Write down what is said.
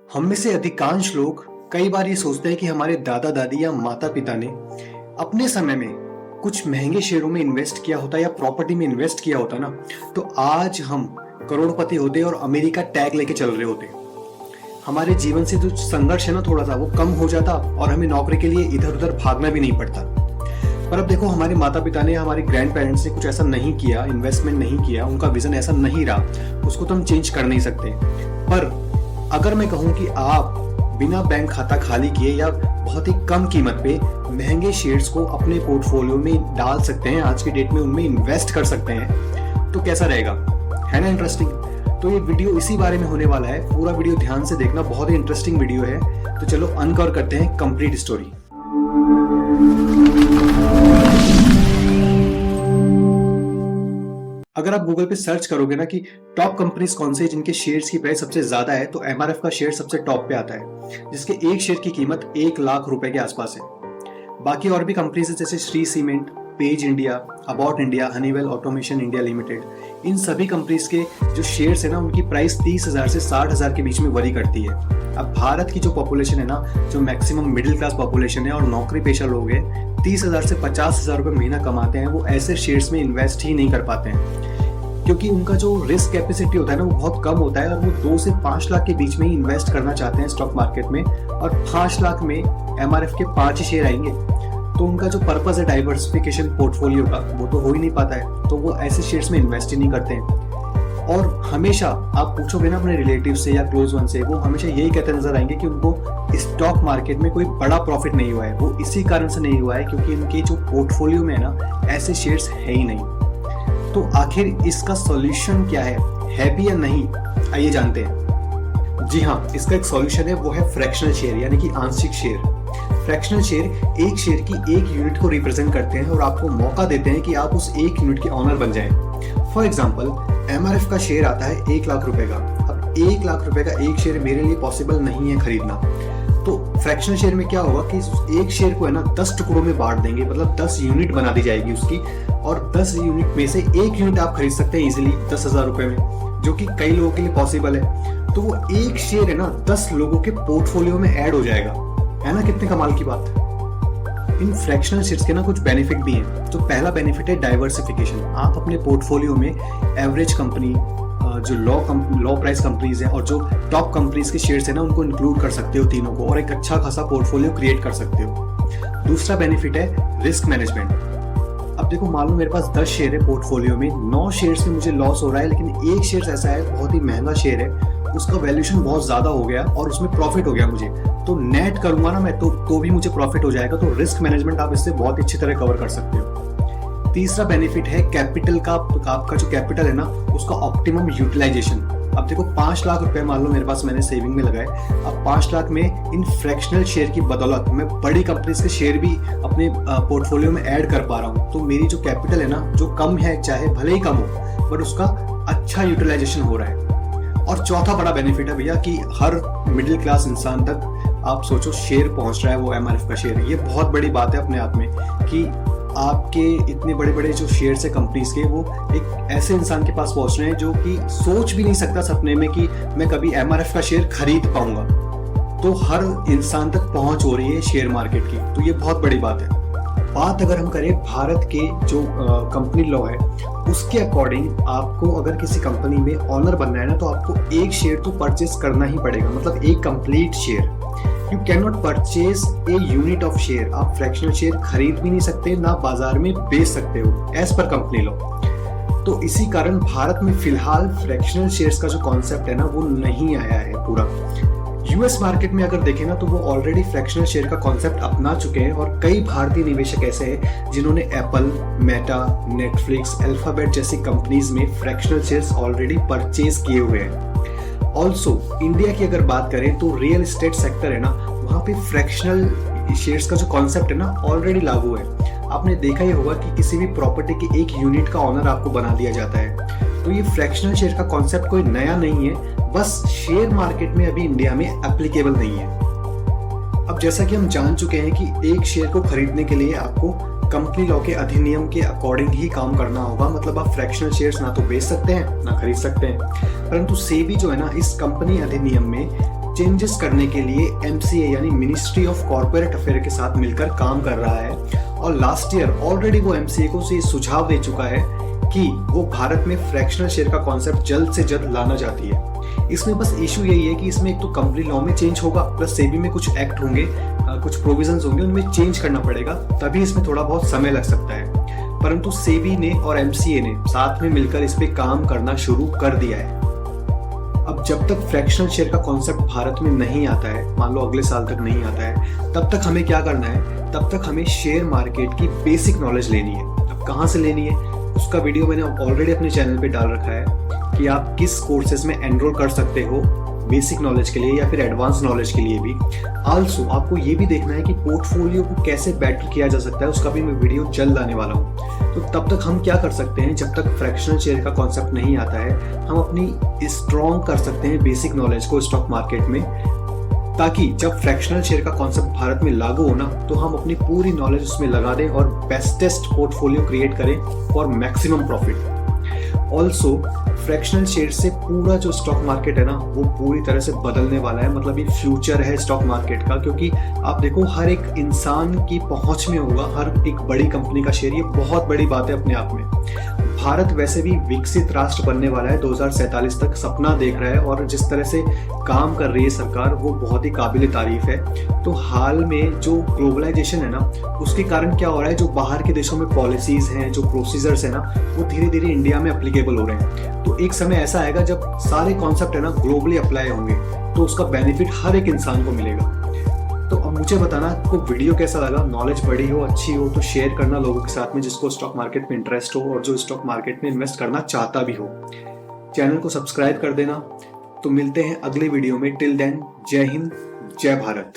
हम में से अधिकांश लोग कई बार ये सोचते हैं कि हमारे दादा दादी या माता पिता ने अपने समय में कुछ महंगे शेयरों में इन्वेस्ट किया होता या प्रॉपर्टी में इन्वेस्ट किया होता ना, तो आज हम करोड़पति होते और अमेरिका टैग लेके चल रहे होते। हमारे जीवन से जो संघर्ष है ना, थोड़ा सा वो कम हो जाता और हमें नौकरी के लिए इधर उधर भागना भी नहीं पड़ता। पर अब देखो, हमारे माता पिता ने, हमारे ग्रैंड पेरेंट्स ने कुछ ऐसा नहीं किया, इन्वेस्टमेंट नहीं किया, उनका विजन ऐसा नहीं रहा, उसको तो हम चेंज कर नहीं सकते। पर अगर मैं कहूँ कि आप बिना बैंक खाता खाली किए या बहुत ही कम कीमत पे महंगे शेयर्स को अपने पोर्टफोलियो में डाल सकते हैं, आज की डेट में उनमें इन्वेस्ट कर सकते हैं, तो कैसा रहेगा? है ना इंटरेस्टिंग? तो ये वीडियो इसी बारे में होने वाला है। पूरा वीडियो ध्यान से देखना, बहुत ही इंटरेस्टिंग वीडियो है। तो चलो अनकवर करते हैं कंप्लीट स्टोरी। अगर आप गूगल पे सर्च करोगे ना कि टॉप कंपनीज कौन से जिनके शेयर्स की प्राइस सबसे ज्यादा है, तो एमआरएफ का शेयर सबसे टॉप पे आता है, जिसके एक शेयर की कीमत 1 लाख रुपए के आसपास है। बाकी और भी कंपनीज जैसे Shree Cement, Page India, about India, Honeywell Automation India Limited, इन सभी कंपनीज के जो शेयर्स है ना, उनकी प्राइस 30,000 से 60,000 के बीच में वरी करती है। अब भारत की जो पॉपुलेशन है ना, जो मैक्सिमम मिडिल क्लास पॉपुलेशन है और नौकरी पेशा लोग हैं, 30,000 से 50,000 रुपए महीना कमाते हैं, वो ऐसे शेयर्स में इन्वेस्ट ही नहीं कर पाते हैं, क्योंकि उनका जो रिस्क कैपेसिटी होता है ना, वो बहुत कम होता है और वो 2 से 5 लाख के बीच में ही इन्वेस्ट करना चाहते हैं स्टॉक मार्केट में, और 5 लाख में एमआरएफ के 5 ही शेयर आएंगे। तो उनका जो पर्पस है डाइवर्सिफिकेशन पोर्टफोलियो का, वो तो हो ही नहीं पाता है, तो वो ऐसे शेयर्स में इन्वेस्ट ही नहीं करते हैं। और हमेशा आप पूछोगे ना अपने रिलेटिव से या क्लोज वन से, वो हमेशा यही कहते नजर आएंगे कि उनको स्टॉक मार्केट में कोई बड़ा प्रॉफिट नहीं हुआ है। वो इसी कारण से नहीं हुआ है क्योंकि इनके जो पोर्टफोलियो में है ना, ऐसे शेयर्स है ही नहीं। तो आखिर इसका सॉल्यूशन क्या है भी या नहीं, आइए जानते हैं। जी हाँ, इसका एक सॉल्यूशन है, वो है फ्रैक्शनल शेयर, यानी कि आंशिक शेयर। फ्रैक्शनल शेयर एक शेयर की 1 यूनिट को रिप्रेजेंट करते हैं और आपको मौका देते हैं कि आप उस 1 यूनिट के ऑनर बन जाएं। फॉर एग्जांपल, एमआरएफ का शेयर आता है 1 लाख रुपए का। अब 1 लाख रुपए का एक शेयर मेरे लिए पॉसिबल नहीं है खरीदना, तो फ्रैक्शनल शेयर में क्या होगा कि एक शेयर को है ना 10 टुकड़ों में बांट देंगे, मतलब 10 यूनिट बना दी जाएगी उसकी, और 10 यूनिट में से 1 यूनिट आप खरीद सकते हैं इजीली 10,000 रुपए में, जो कि कई लोगों के लिए पॉसिबल है। तो वो एक शेयर है ना 10 लोगों के पोर्टफोलियो में ऐड हो जाएगा। है ना कितने कमाल की बात है। इन फ्रैक्शनल शेयर्स के ना कुछ बेनिफिट भी हैं। तो पहला बेनिफिट है डाइवर्सिफिकेशन। आप अपने पोर्टफोलियो में एवरेज कंपनी, जो लो प्राइस कंपनीज हैं और जो टॉप कंपनीज के शेयर्स हैं ना, उनको इंक्लूड कर सकते हो तीनों को, और एक अच्छा खासा पोर्टफोलियो क्रिएट कर सकते हो। दूसरा बेनिफिट है रिस्क मैनेजमेंट। अब देखो, मान लो मेरे पास 10 शेयर है पोर्टफोलियो में, 9 शेयर्स में मुझे लॉस हो रहा है, लेकिन एक शेयर ऐसा है, बहुत ही महंगा शेयर है, उसका वैल्यूएशन बहुत ज्यादा हो गया और उसमें प्रॉफिट हो गया मुझे, तो नेट करूंगा ना मैं तो भी मुझे प्रॉफिट हो जाएगा। तो रिस्क मैनेजमेंट आप इससे बहुत अच्छी तरह कवर कर सकते हो। तीसरा बेनिफिट है कैपिटल का। आपका जो कैपिटल है ना, उसका ऑप्टिमम यूटिलाइजेशन। अब देखो, 5 लाख रुपए मान लो मेरे पास मैंने सेविंग में लगाए, अब 5 लाख में इन फ्रैक्शनल शेयर की बदौलत मैं बड़ी कंपनीज के शेयर भी अपने पोर्टफोलियो में ऐड कर पा रहा हूँ। तो मेरी जो कैपिटल है ना, जो कम है, चाहे भले ही कम हो, बट उसका अच्छा यूटिलाइजेशन हो रहा है। और चौथा बड़ा बेनिफिट है भैया कि हर मिडिल क्लास इंसान तक आप सोचो शेयर पहुंच रहा है, वो एमआरएफ का शेयर। ये बहुत बड़ी बात है अपने आप में कि आपके इतने बड़े बड़े जो शेयर्स है कंपनीज के, वो एक ऐसे इंसान के पास पहुंच रहे हैं जो कि सोच भी नहीं सकता सपने में कि मैं कभी एमआरएफ का शेयर खरीद पाऊंगा। तो हर इंसान तक पहुंच हो रही है शेयर मार्केट की, तो ये बहुत बड़ी बात है। बात अगर हम करें भारत के जो कंपनी लॉ है, उसके अकॉर्डिंग आपको अगर किसी कंपनी में ऑनर बनना है ना, तो आपको एक शेयर तो परचेस करना ही पड़ेगा, मतलब एक complete share. You can not purchase a unit of share. आप फ्रैक्शनल शेयर खरीद भी नहीं सकते, ना बाजार में बेच सकते हो एज पर कंपनी लॉ। तो इसी कारण भारत में फिलहाल फ्रैक्शनल शेयर्स का जो कॉन्सेप्ट है ना, वो नहीं आया है पूरा। यूएस मार्केट में अगर देखें ना, तो वो ऑलरेडी फ्रैक्शनल शेयर का कॉन्सेप्ट अपना चुके हैं, और कई भारतीय निवेशक ऐसे हैं जिन्होंने एप्पल, मेटा, नेटफ्लिक्स, अल्फाबेट जैसी कंपनीज में फ्रैक्शनल शेयर्स ऑलरेडी परचेज किए हुए हैं। ऑल्सो इंडिया की अगर बात करें तो रियल एस्टेट सेक्टर है ना, वहाँ पे फ्रैक्शनल शेयर्स का जो कॉन्सेप्ट है ना, ऑलरेडी लागू है। आपने देखा ही होगा कि किसी भी प्रॉपर्टी के 1 यूनिट का ऑनर आपको बना दिया जाता है। तो ये फ्रैक्शनल शेयर का कॉन्सेप्ट कोई नया नहीं है, बस शेयर मार्केट में अभी इंडिया में एप्लीकेबल नहीं है। अब जैसा कि हम जान चुके हैं कि एक शेयर को खरीदने के लिए आपको कंपनी लॉ के अधिनियम के अकॉर्डिंग ही काम करना होगा, मतलब आप फ्रैक्शनल शेयर्स ना तो बेच सकते हैं ना खरीद सकते हैं। परंतु सेबी जो है ना, इस कंपनी अधिनियम में चेंजेस करने के लिए MCA यानी मिनिस्ट्री ऑफ कॉर्पोरेट अफेयर के साथ मिलकर काम कर रहा है और लास्ट ईयर ऑलरेडी वो MCA को से सुझाव दे चुका है कि वो भारत में फ्रैक्शनल शेयर का कॉन्सेप्ट जल्द से जल्द लाना चाहती है। इसमें बस इशू यही है कि इसमें एक तो कंपनी लॉ में चेंज होगा, प्लस सेबी में कुछ एक्ट होंगे, कुछ प्रोविजंस होंगे, उनमें चेंज करना पड़ेगा, तभी इसमें थोड़ा बहुत समय लग सकता है। परंतु सेबी ने और MCA ने साथ में मिलकर इस पे काम करना शुरू कर दिया है। अब जब तक फ्रैक्शनल शेयर का कॉन्सेप्ट भारत में नहीं आता है, मान लो अगले साल तक नहीं आता है, तब तक हमें क्या करना है, तब तक हमें शेयर मार्केट की बेसिक नॉलेज लेनी है। अब कहाँ से लेनी है, उसका वीडियो मैंने ऑलरेडी अपने चैनल पे डाल रखा है कि आप किस कोर्सेज में एनरोल कर सकते हो बेसिक नॉलेज के लिए या फिर एडवांस नॉलेज के लिए भी। आल्सो आपको ये भी देखना है कि पोर्टफोलियो को कैसे बेटर किया जा सकता है, उसका भी मैं वीडियो जल्द लाने वाला हूँ। तो तब तक हम क्या कर सकते हैं, जब तक फ्रैक्शनल शेयर का कॉन्सेप्ट नहीं आता है, हम अपनी स्ट्रॉन्ग कर सकते हैं बेसिक नॉलेज को स्टॉक मार्केट में, ताकि जब फ्रैक्शनल शेयर का कॉन्सेप्ट भारत में लागू हो ना, तो हम अपनी पूरी नॉलेज उसमें लगा दें और बेस्टेस्ट पोर्टफोलियो क्रिएट करें for maximum profit. Also fractional share से पूरा जो स्टॉक मार्केट है ना, वो पूरी तरह से बदलने वाला है। मतलब ये फ्यूचर है स्टॉक मार्केट का, क्योंकि आप देखो हर एक इंसान की पहुंच में होगा हर एक बड़ी कंपनी का शेयर। ये बहुत बड़ी बात है अपने आप में। भारत वैसे भी विकसित राष्ट्र बनने वाला है, 2047 तक सपना देख रहा है, और जिस तरह से काम कर रही है सरकार वो बहुत ही काबिल तारीफ है। तो हाल में जो ग्लोबलाइजेशन है ना, उसके कारण क्या हो रहा है, जो बाहर के देशों में पॉलिसीज हैं, जो प्रोसीजर्स है ना, वो धीरे धीरे इंडिया में एप्लीकेबल हो रहे हैं। तो एक समय ऐसा आएगा जब सारे कॉन्सेप्ट है ना ग्लोबली अप्लाई होंगे, तो उसका बेनिफिट हर एक इंसान को मिलेगा। तो अब मुझे बताना आपको वीडियो कैसा लगा, नॉलेज बढ़ी हो, अच्छी हो, तो शेयर करना लोगों के साथ में जिसको स्टॉक मार्केट में इंटरेस्ट हो और जो स्टॉक मार्केट में इन्वेस्ट करना चाहता भी हो। चैनल को सब्सक्राइब कर देना। तो मिलते हैं अगले वीडियो में। टिल देन, जय हिंद, जय भारत।